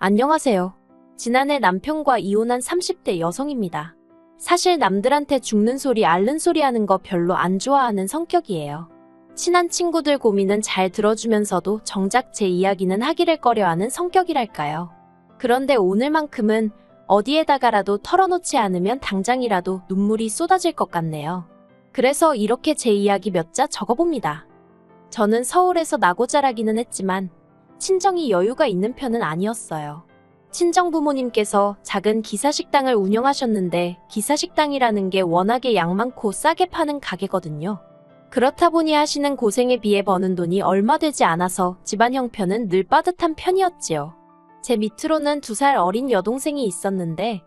안녕하세요. 지난해 남편과 이혼한 30대 여성입니다. 사실 남들한테 죽는 소리 앓는 소리 하는 거 별로 안 좋아하는 성격이에요. 친한 친구들 고민은 잘 들어주면서도 정작 제 이야기는 하기를 꺼려하는 성격이랄까요. 그런데 오늘만큼은 어디에다가라도 털어놓지 않으면 당장이라도 눈물이 쏟아질 것 같네요. 그래서 이렇게 제 이야기 몇 자 적어봅니다. 저는 서울에서 나고 자라기는 했지만 친정이 여유가 있는 편은 아니었어요. 친정 부모님께서 작은 기사식당을 운영하셨는데 기사식당이라는 게 워낙에 양 많고 싸게 파는 가게거든요. 그렇다 보니 하시는 고생에 비해 버는 돈이 얼마 되지 않아서 집안 형편은 늘 빠듯한 편이었지요. 제 밑으로는 2살 어린 여동생이 있었는데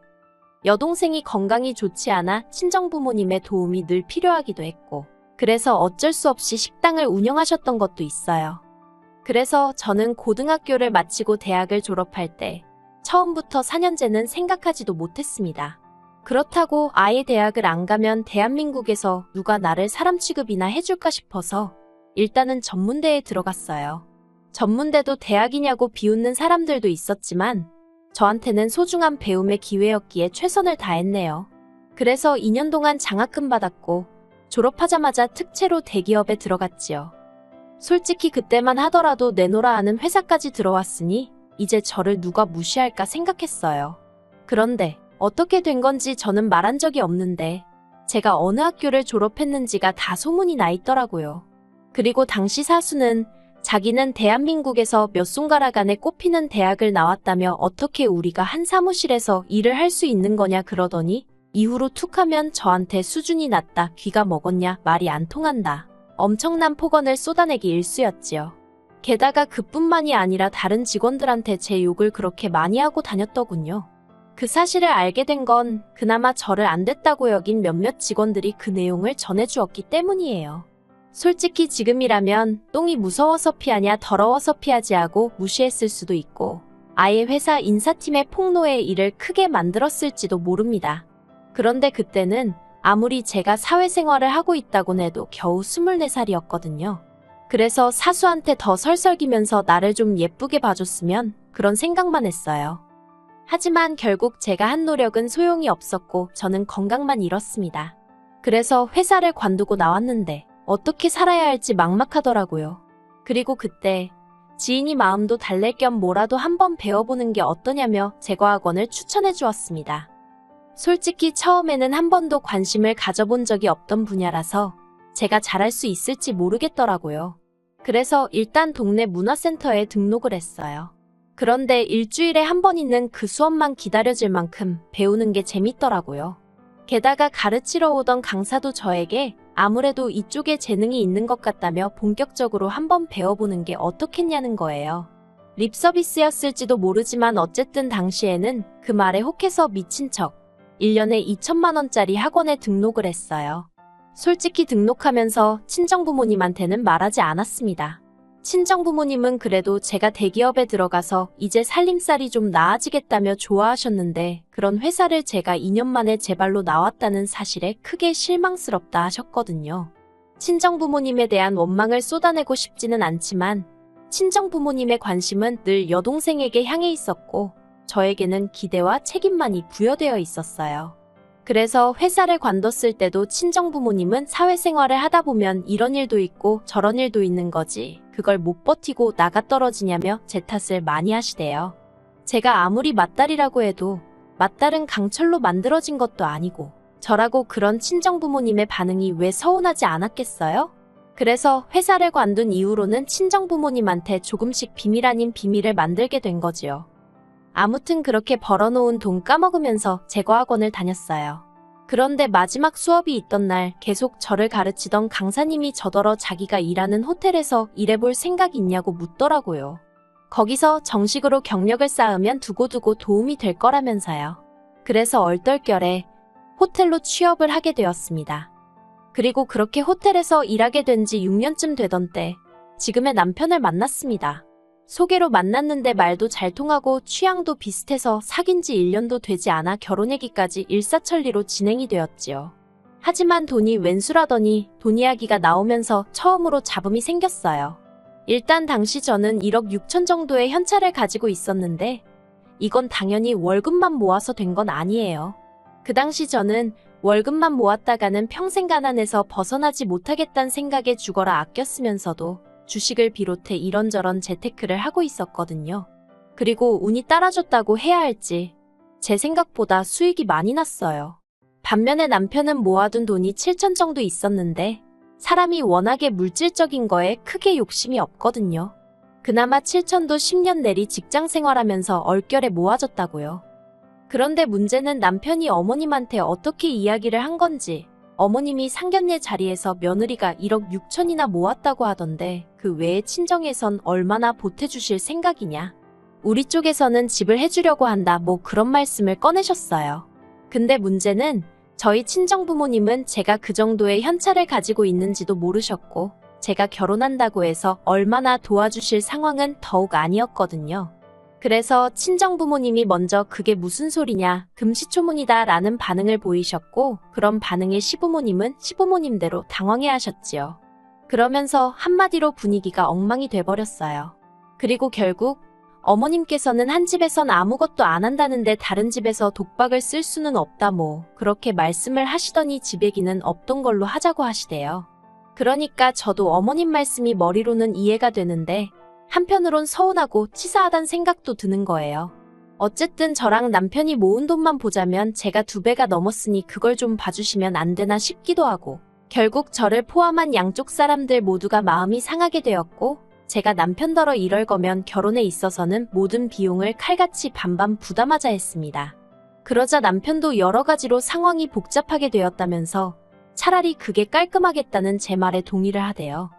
여동생이 건강이 좋지 않아 친정 부모님의 도움이 늘 필요하기도 했고 그래서 어쩔 수 없이 식당을 운영하셨던 것도 있어요. 그래서 저는 고등학교를 마치고 대학을 졸업할 때 처음부터 4년제는 생각하지도 못했습니다. 그렇다고 아예 대학을 안 가면 대한민국에서 누가 나를 사람 취급이나 해줄까 싶어서 일단은 전문대에 들어갔어요. 전문대도 대학이냐고 비웃는 사람들도 있었지만 저한테는 소중한 배움의 기회였기에 최선을 다했네요. 그래서 2년 동안 장학금 받았고 졸업하자마자 특채로 대기업에 들어갔지요. 솔직히 그때만 하더라도 내노라 하는 회사까지 들어왔으니 이제 저를 누가 무시할까 생각했어요. 그런데 어떻게 된 건지 저는 말한 적이 없는데 제가 어느 학교를 졸업했는지가 다 소문이 나 있더라고요. 그리고 당시 사수는 자기는 대한민국에서 몇 손가락 안에 꼽히는 대학을 나왔다며 어떻게 우리가 한 사무실에서 일을 할 수 있는 거냐 그러더니 이후로 툭하면 저한테 수준이 낮다, 귀가 먹었냐, 말이 안 통한다. 엄청난 폭언을 쏟아내기 일쑤였지요. 게다가 그뿐만이 아니라 다른 직원들한테 제 욕을 그렇게 많이 하고 다녔더군요. 그 사실을 알게 된 건 그나마 저를 안 됐다고 여긴 몇몇 직원들이 그 내용을 전해주었기 때문이에요. 솔직히 지금이라면 똥이 무서워서 피하냐 더러워서 피하지 하고 무시했을 수도 있고 아예 회사 인사팀의 폭로에 일을 크게 만들었을지도 모릅니다. 그런데 그때는 아무리 제가 사회생활을 하고 있다곤 해도 겨우 24살이었거든요. 그래서 사수한테 더 설설기면서 나를 좀 예쁘게 봐줬으면 그런 생각만 했어요. 하지만 결국 제가 한 노력은 소용이 없었고 저는 건강만 잃었습니다. 그래서 회사를 관두고 나왔는데 어떻게 살아야 할지 막막하더라고요. 그리고 그때 지인이 마음도 달랠 겸 뭐라도 한번 배워보는 게 어떠냐며 제과학원을 추천해 주었습니다. 솔직히 처음에는 한 번도 관심을 가져본 적이 없던 분야라서 제가 잘할 수 있을지 모르겠더라고요. 그래서 일단 동네 문화센터에 등록을 했어요. 그런데 일주일에 한 번 있는 그 수업만 기다려질 만큼 배우는 게 재밌더라고요. 게다가 가르치러 오던 강사도 저에게 아무래도 이쪽에 재능이 있는 것 같다며 본격적으로 한번 배워보는 게 어떻겠냐는 거예요. 립 서비스였을지도 모르지만 어쨌든 당시에는 그 말에 혹해서 미친 척 1년에 2천만 원짜리 학원에 등록을 했어요. 솔직히 등록하면서 친정부모님한테는 말하지 않았습니다. 친정부모님은 그래도 제가 대기업에 들어가서 이제 살림살이 좀 나아지겠다며 좋아하셨는데 그런 회사를 제가 2년 만에 제 발로 나왔다는 사실에 크게 실망스럽다 하셨거든요. 친정부모님에 대한 원망을 쏟아내고 싶지는 않지만 친정부모님의 관심은 늘 여동생에게 향해 있었고 저에게는 기대와 책임만이 부여되어 있었어요. 그래서 회사를 관뒀을 때도 친정부모님은 사회생활을 하다 보면 이런 일도 있고 저런 일도 있는 거지 그걸 못 버티고 나가 떨어지냐며 제 탓을 많이 하시대요. 제가 아무리 맏딸이라고 해도 맏딸은 강철로 만들어진 것도 아니고 저라고 그런 친정부모님의 반응이 왜 서운하지 않았겠어요? 그래서 회사를 관둔 이후로는 친정부모님한테 조금씩 비밀 아닌 비밀을 만들게 된 거지요. 아무튼 그렇게 벌어놓은 돈 까먹으면서 제과학원을 다녔어요. 그런데 마지막 수업이 있던 날 계속 저를 가르치던 강사님이 저더러 자기가 일하는 호텔에서 일해볼 생각이 있냐고 묻더라고요. 거기서 정식으로 경력을 쌓으면 두고두고 도움이 될 거라면서요. 그래서 얼떨결에 호텔로 취업을 하게 되었습니다. 그리고 그렇게 호텔에서 일하게 된 지 6년쯤 되던 때 지금의 남편을 만났습니다. 소개로 만났는데 말도 잘 통하고 취향도 비슷해서 사귄 지 1년도 되지 않아 결혼 얘기까지 일사천리로 진행이 되었지요. 하지만 돈이 웬수라더니 돈 이야기가 나오면서 처음으로 잡음이 생겼어요. 일단 당시 저는 1억 6천 정도의 현찰을 가지고 있었는데 이건 당연히 월급만 모아서 된 건 아니에요. 그 당시 저는 월급만 모았다가는 평생 가난에서 벗어나지 못하겠다는 생각에 죽어라 아껴 쓰면서도 주식을 비롯해 이런저런 재테크를 하고 있었거든요. 그리고 운이 따라줬다고 해야 할지 제 생각보다 수익이 많이 났어요. 반면에 남편은 모아둔 돈이 7천 정도 있었는데 사람이 워낙에 물질적인 거에 크게 욕심이 없거든요. 그나마 7천도 10년 내리 직장 생활하면서 얼결에 모아졌다고요. 그런데 문제는 남편이 어머님한테 어떻게 이야기를 한 건지 어머님이 상견례 자리에서 며느리가 1억 6천이나 모았다고 하던데 그 외에 친정에선 얼마나 보태주실 생각이냐. 우리 쪽에서는 집을 해주려고 한다 뭐 그런 말씀을 꺼내셨어요. 근데 문제는 저희 친정부모님은 제가 그 정도의 현찰을 가지고 있는지도 모르셨고 제가 결혼한다고 해서 얼마나 도와주실 상황은 더욱 아니었거든요. 그래서 친정부모님이 먼저 그게 무슨 소리냐, 금시초문이다 라는 반응을 보이셨고 그런 반응에 시부모님은 시부모님대로 당황해 하셨지요. 그러면서 한마디로 분위기가 엉망이 돼버렸어요. 그리고 결국 어머님께서는 한 집에선 아무것도 안 한다는데 다른 집에서 독박을 쓸 수는 없다 뭐 그렇게 말씀을 하시더니 집 얘기는 없던 걸로 하자고 하시대요. 그러니까 저도 어머님 말씀이 머리로는 이해가 되는데 한편으론 서운하고 치사하단 생각도 드는 거예요. 어쨌든 저랑 남편이 모은 돈만 보자면 제가 2배가 넘었으니 그걸 좀 봐주시면 안 되나 싶기도 하고 결국 저를 포함한 양쪽 사람들 모두가 마음이 상하게 되었고 제가 남편더러 이럴 거면 결혼에 있어서는 모든 비용을 칼같이 반반 부담하자 했습니다. 그러자 남편도 여러 가지로 상황이 복잡하게 되었다면서 차라리 그게 깔끔하겠다는 제 말에 동의를 하대요.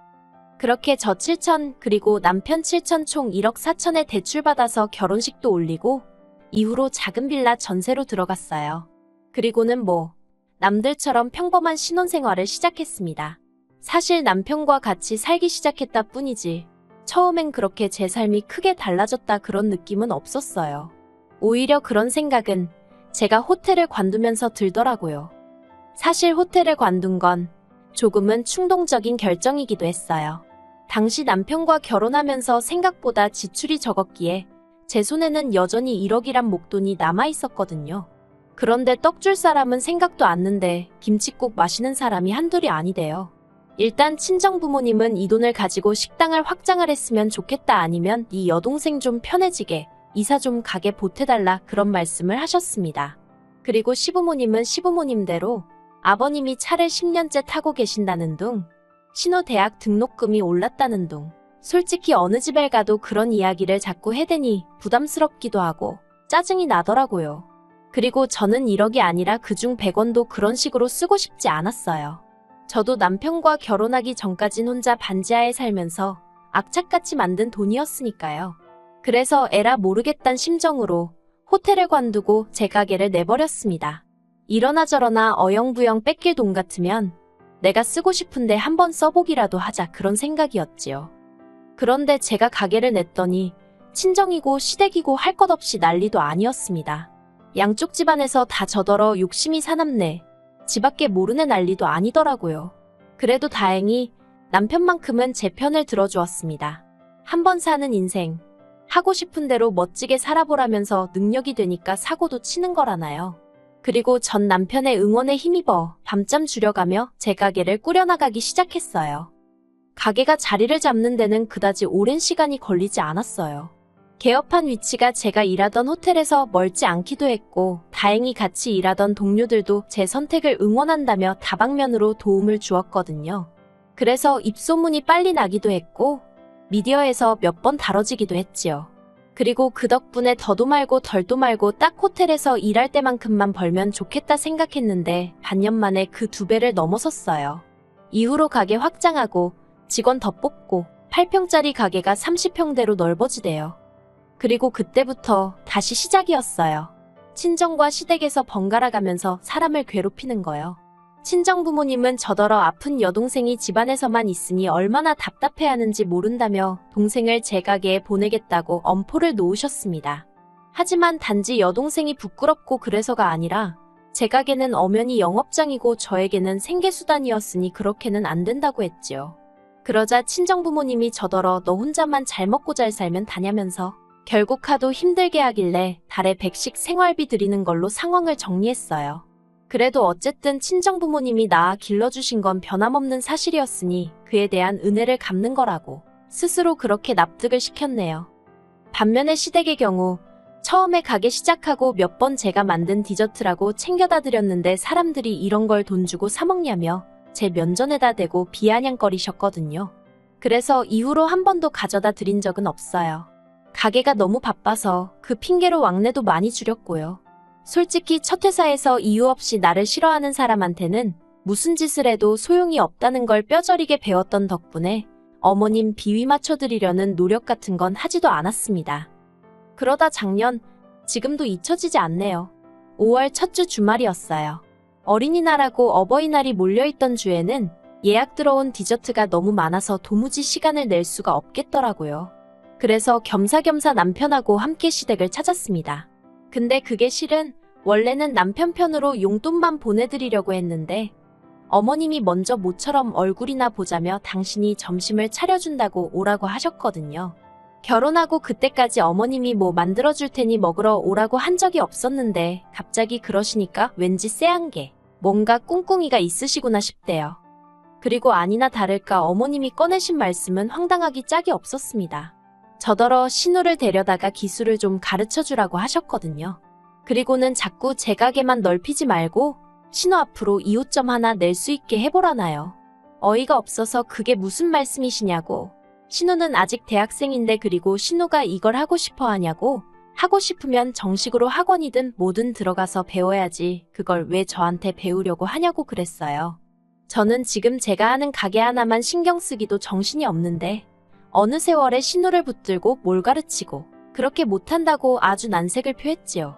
그렇게 저 7천 그리고 남편 7천 총 1억 4천에 대출받아서 결혼식도 올리고 이후로 작은 빌라 전세로 들어갔어요. 그리고는 뭐 남들처럼 평범한 신혼생활을 시작했습니다. 사실 남편과 같이 살기 시작했다 뿐이지 처음엔 그렇게 제 삶이 크게 달라졌다 그런 느낌은 없었어요. 오히려 그런 생각은 제가 호텔을 관두면서 들더라고요. 사실 호텔을 관둔 건 조금은 충동적인 결정이기도 했어요. 당시 남편과 결혼하면서 생각보다 지출이 적었기에 제 손에는 여전히 1억이란 목돈이 남아있었거든요. 그런데 떡 줄 사람은 생각도 않는데 김칫국 마시는 사람이 한둘이 아니대요. 일단 친정부모님은 이 돈을 가지고 식당을 확장을 했으면 좋겠다 아니면 네 여동생 좀 편해지게 이사 좀 가게 보태달라 그런 말씀을 하셨습니다. 그리고 시부모님은 시부모님대로 아버님이 차를 10년째 타고 계신다는 둥, 신호대학 등록금이 올랐다는 둥, 솔직히 어느 집에 가도 그런 이야기를 자꾸 해대니 부담스럽기도 하고 짜증이 나더라고요. 그리고 저는 1억이 아니라 그중 100원도 그런 식으로 쓰고 싶지 않았어요. 저도 남편과 결혼하기 전까진 혼자 반지하에 살면서 악착같이 만든 돈이었으니까요. 그래서 에라 모르겠단 심정으로 호텔을 관두고 제 가게를 내버렸습니다. 이러나 저러나 어영부영 뺏길 돈 같으면 내가 쓰고 싶은데 한번 써보기라도 하자 그런 생각이었지요. 그런데 제가 가게를 냈더니 친정이고 시댁이고 할 것 없이 난리도 아니었습니다. 양쪽 집안에서 다 저더러 욕심이 사납네. 집 밖에 모르네 난리도 아니더라고요. 그래도 다행히 남편만큼은 제 편을 들어주었습니다. 한 번 사는 인생, 하고 싶은 대로 멋지게 살아보라면서 능력이 되니까 사고도 치는 거라나요. 그리고 전 남편의 응원에 힘입어 밤잠 줄여가며 제 가게를 꾸려나가기 시작했어요. 가게가 자리를 잡는 데는 그다지 오랜 시간이 걸리지 않았어요. 개업한 위치가 제가 일하던 호텔에서 멀지 않기도 했고 다행히 같이 일하던 동료들도 제 선택을 응원한다며 다방면으로 도움을 주었거든요. 그래서 입소문이 빨리 나기도 했고 미디어에서 몇 번 다뤄지기도 했지요. 그리고 그 덕분에 더도 말고 덜도 말고 딱 호텔에서 일할 때만큼만 벌면 좋겠다 생각했는데 반년 만에 그 2배를 넘어섰어요. 이후로 가게 확장하고 직원 더 뽑고 8평짜리 가게가 30평대로 넓어지대요. 그리고 그때부터 다시 시작이었어요. 친정과 시댁에서 번갈아 가면서 사람을 괴롭히는 거요. 친정부모님은 저더러 아픈 여동생이 집안에서만 있으니 얼마나 답답해하는지 모른다며 동생을 제 가게에 보내겠다고 엄포를 놓으셨습니다. 하지만 단지 여동생이 부끄럽고 그래서가 아니라 제 가게는 엄연히 영업장이고 저에게는 생계수단이었으니 그렇게는 안 된다고 했지요. 그러자 친정부모님이 저더러 너 혼자만 잘 먹고 잘 살면 다냐면서 결국 하도 힘들게 하길래 달에 100씩 생활비 드리는 걸로 상황을 정리했어요. 그래도 어쨌든 친정부모님이 낳아 길러주신 건 변함없는 사실이었으니 그에 대한 은혜를 갚는 거라고 스스로 그렇게 납득을 시켰네요. 반면에 시댁의 경우 처음에 가게 시작하고 몇 번 제가 만든 디저트라고 챙겨다 드렸는데 사람들이 이런 걸 돈 주고 사 먹냐며 제 면전에다 대고 비아냥거리셨거든요. 그래서 이후로 한 번도 가져다 드린 적은 없어요. 가게가 너무 바빠서 그 핑계로 왕래도 많이 줄였고요. 솔직히 첫 회사에서 이유 없이 나를 싫어하는 사람한테는 무슨 짓을 해도 소용이 없다는 걸 뼈저리게 배웠던 덕분에 어머님 비위 맞춰드리려는 노력 같은 건 하지도 않았습니다. 그러다 작년, 지금도 잊혀지지 않네요. 5월 첫 주 주말이었어요. 어린이날하고 어버이날이 몰려있던 주에는 예약 들어온 디저트가 너무 많아서 도무지 시간을 낼 수가 없겠더라고요. 그래서 겸사겸사 남편하고 함께 시댁을 찾았습니다. 근데 그게 실은 원래는 남편 편으로 용돈만 보내드리려고 했는데 어머님이 먼저 모처럼 얼굴이나 보자며 당신이 점심을 차려준다고 오라고 하셨거든요. 결혼하고 그때까지 어머님이 뭐 만들어줄 테니 먹으러 오라고 한 적이 없었는데 갑자기 그러시니까 왠지 쎄한 게 뭔가 꿍꿍이가 있으시구나 싶대요. 그리고 아니나 다를까 어머님이 꺼내신 말씀은 황당하기 짝이 없었습니다. 저더러 신우를 데려다가 기술을 좀 가르쳐주라고 하셨거든요. 그리고는 자꾸 제 가게만 넓히지 말고 신우 앞으로 2호점 하나 낼 수 있게 해보라나요. 어이가 없어서 그게 무슨 말씀이시냐고. 신우는 아직 대학생인데 그리고 신우가 이걸 하고 싶어 하냐고. 하고 싶으면 정식으로 학원이든 뭐든 들어가서 배워야지 그걸 왜 저한테 배우려고 하냐고 그랬어요. 저는 지금 제가 하는 가게 하나만 신경 쓰기도 정신이 없는데 어느 세월에 신우를 붙들고 뭘 가르치고 그렇게 못한다고 아주 난색을 표했지요.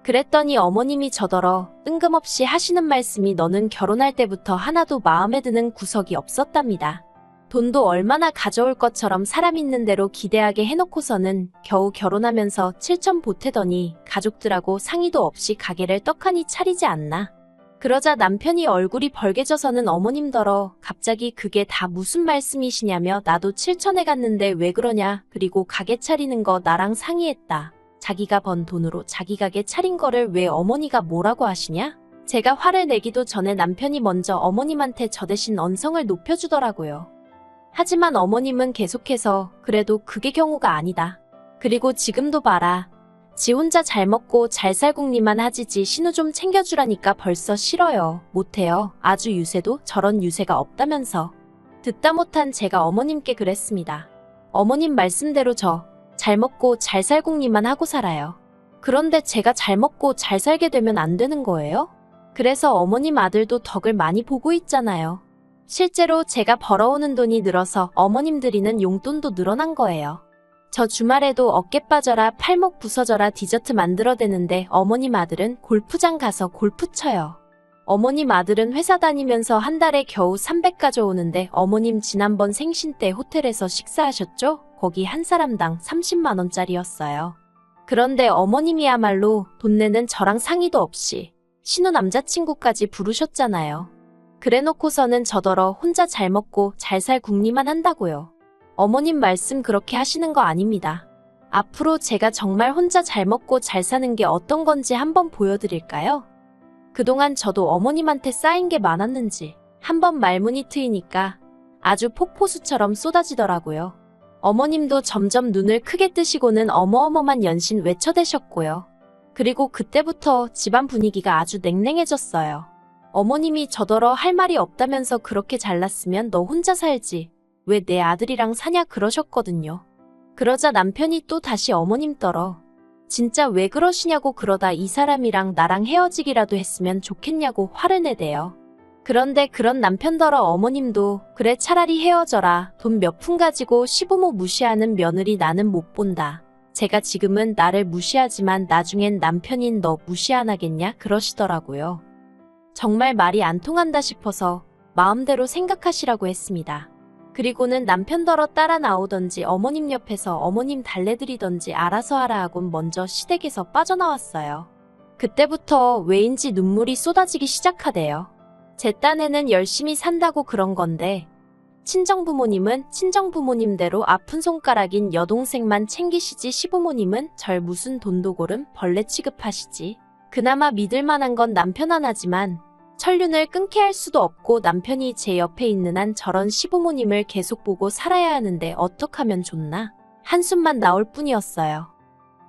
그랬더니 어머님이 저더러 뜬금없이 하시는 말씀이 너는 결혼할 때부터 하나도 마음에 드는 구석이 없었답니다. 돈도 얼마나 가져올 것처럼 사람 있는 대로 기대하게 해놓고서는 겨우 결혼하면서 7천 보태더니 가족들하고 상의도 없이 가게를 떡하니 차리지 않나. 그러자 남편이 얼굴이 벌개져서는 어머님더러 갑자기 그게 다 무슨 말씀이시냐며 나도 7천에 갔는데 왜 그러냐. 그리고 가게 차리는 거 나랑 상의했다. 자기가 번 돈으로 자기 가게 차린 거를 왜 어머니가 뭐라고 하시냐? 제가 화를 내기도 전에 남편이 먼저 어머님한테 저 대신 언성을 높여주더라고요. 하지만 어머님은 계속해서 그래도 그게 경우가 아니다. 그리고 지금도 봐라. 지 혼자 잘 먹고 잘 살궁리만 하지지 신우 좀 챙겨주라니까 벌써 싫어요. 못해요. 아주 유세도 저런 유세가 없다면서. 듣다 못한 제가 어머님께 그랬습니다. 어머님 말씀대로 저 잘 먹고 잘 살궁리만 하고 살아요. 그런데 제가 잘 먹고 잘 살게 되면 안 되는 거예요? 그래서 어머님 아들도 덕을 많이 보고 있잖아요. 실제로 제가 벌어오는 돈이 늘어서 어머님 드리는 용돈도 늘어난 거예요. 저 주말에도 어깨 빠져라 팔목 부서져라 디저트 만들어대는데 어머님 아들은 골프장 가서 골프 쳐요. 어머님 아들은 회사 다니면서 한 달에 겨우 300 가져오는데 어머님 지난번 생신 때 호텔에서 식사하셨죠? 거기 한 사람당 30만 원짜리였어요. 그런데 어머님이야말로 돈 내는 저랑 상의도 없이 신우 남자친구까지 부르셨잖아요. 그래놓고서는 저더러 혼자 잘 먹고 잘 살 궁리만 한다고요. 어머님 말씀 그렇게 하시는 거 아닙니다. 앞으로 제가 정말 혼자 잘 먹고 잘 사는 게 어떤 건지 한번 보여드릴까요? 그동안 저도 어머님한테 쌓인 게 많았는지 한번 말문이 트이니까 아주 폭포수처럼 쏟아지더라고요. 어머님도 점점 눈을 크게 뜨시고는 어머어머만 연신 외쳐대셨고요. 그리고 그때부터 집안 분위기가 아주 냉랭해졌어요. 어머님이 저더러 할 말이 없다면서 그렇게 잘났으면 너 혼자 살지. 왜 내 아들이랑 사냐 그러셨거든요. 그러자 남편이 또 다시 어머님더러 진짜 왜 그러시냐고 그러다 이 사람이랑 나랑 헤어지기라도 했으면 좋겠냐고 화를 내대요. 그런데 그런 남편더러 어머님도 그래 차라리 헤어져라. 돈 몇 푼 가지고 시부모 무시하는 며느리 나는 못 본다. 제가 지금은 나를 무시하지만 나중엔 남편인 너 무시 안 하겠냐 그러시더라고요. 정말 말이 안 통한다 싶어서 마음대로 생각하시라고 했습니다. 그리고는 남편더러 따라 나오던지 어머님 옆에서 어머님 달래드리던지 알아서 하라 하곤 먼저 시댁에서 빠져나왔어요. 그때부터 왜인지 눈물이 쏟아지기 시작하대요. 제 딴에는 열심히 산다고 그런 건데 친정부모님은 친정부모님대로 아픈 손가락인 여동생만 챙기시지 시부모님은 절 무슨 돈도고름 벌레 취급하시지. 그나마 믿을 만한 건 남편 하나지만 천륜을 끊게 할 수도 없고 남편이 제 옆에 있는 한 저런 시부모님을 계속 보고 살아야 하는데 어떡하면 좋나? 한숨만 나올 뿐이었어요.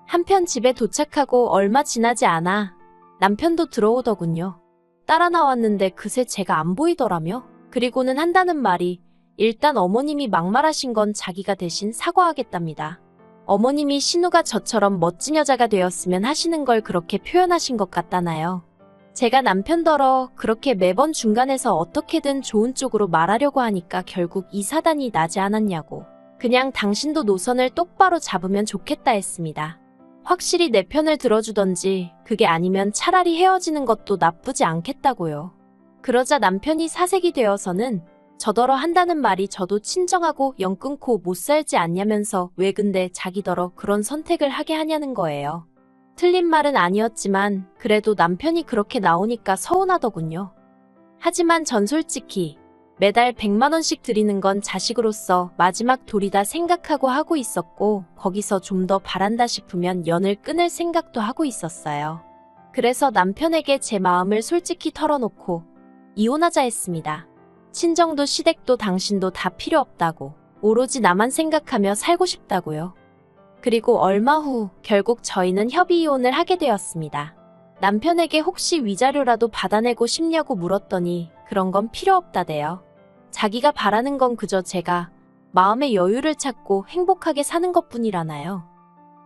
한편 집에 도착하고 얼마 지나지 않아 남편도 들어오더군요. 따라 나왔는데 그새 제가 안 보이더라며. 그리고는 한다는 말이 일단 어머님이 막말하신 건 자기가 대신 사과하겠답니다. 어머님이 신우가 저처럼 멋진 여자가 되었으면 하시는 걸 그렇게 표현하신 것 같다나요. 제가 남편더러 그렇게 매번 중간에서 어떻게든 좋은 쪽으로 말하려고 하니까 결국 이 사단이 나지 않았냐고. 그냥 당신도 노선을 똑바로 잡으면 좋겠다 했습니다. 확실히 내 편을 들어주던지 그게 아니면 차라리 헤어지는 것도 나쁘지 않겠다고요. 그러자 남편이 사색이 되어서는 저더러 한다는 말이 저도 친정하고 영 끊고 못 살지 않냐면서 왜 근데 자기더러 그런 선택을 하게 하냐는 거예요. 틀린 말은 아니었지만 그래도 남편이 그렇게 나오니까 서운하더군요. 하지만 전 솔직히 매달 100만 원씩 드리는 건 자식으로서 마지막 돌이다 생각하고 하고 있었고 거기서 좀 더 바란다 싶으면 연을 끊을 생각도 하고 있었어요. 그래서 남편에게 제 마음을 솔직히 털어놓고 이혼하자 했습니다. 친정도 시댁도 당신도 다 필요 없다고. 오로지 나만 생각하며 살고 싶다고요. 그리고 얼마 후 결국 저희는 협의 이혼을 하게 되었습니다. 남편에게 혹시 위자료라도 받아내고 싶냐고 물었더니 그런 건 필요 없다대요. 자기가 바라는 건 그저 제가 마음의 여유를 찾고 행복하게 사는 것뿐이라나요.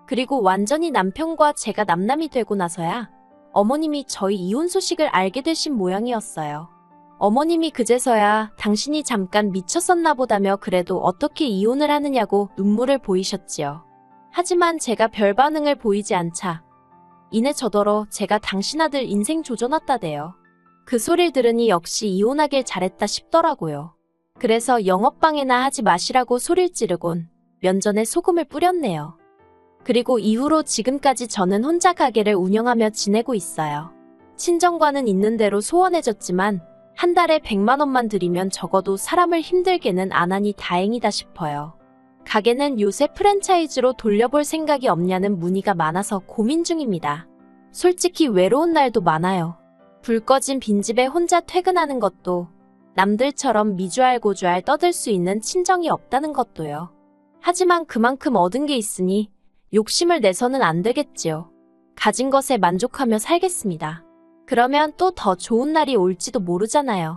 그리고 완전히 남편과 제가 남남이 되고 나서야 어머님이 저희 이혼 소식을 알게 되신 모양이었어요. 어머님이 그제서야 당신이 잠깐 미쳤었나 보다며 그래도 어떻게 이혼을 하느냐고 눈물을 보이셨지요. 하지만 제가 별 반응을 보이지 않자 이내 저더러 제가 당신 아들 인생 조져놨다대요. 그 소리를 들으니 역시 이혼하길 잘했다 싶더라고요. 그래서 영업방해나 하지 마시라고 소리를 지르곤 면전에 소금을 뿌렸네요. 그리고 이후로 지금까지 저는 혼자 가게를 운영하며 지내고 있어요. 친정과는 있는 대로 소원해졌지만 한 달에 100만 원만 들이면 적어도 사람을 힘들게는 안 하니 다행이다 싶어요. 가게는 요새 프랜차이즈로 돌려볼 생각이 없냐는 문의가 많아서 고민 중입니다. 솔직히 외로운 날도 많아요. 불 꺼진 빈집에 혼자 퇴근하는 것도 남들처럼 미주알 고주알 떠들 수 있는 친정이 없다는 것도요. 하지만 그만큼 얻은 게 있으니 욕심을 내서는 안 되겠지요. 가진 것에 만족하며 살겠습니다. 그러면 또 더 좋은 날이 올지도 모르잖아요.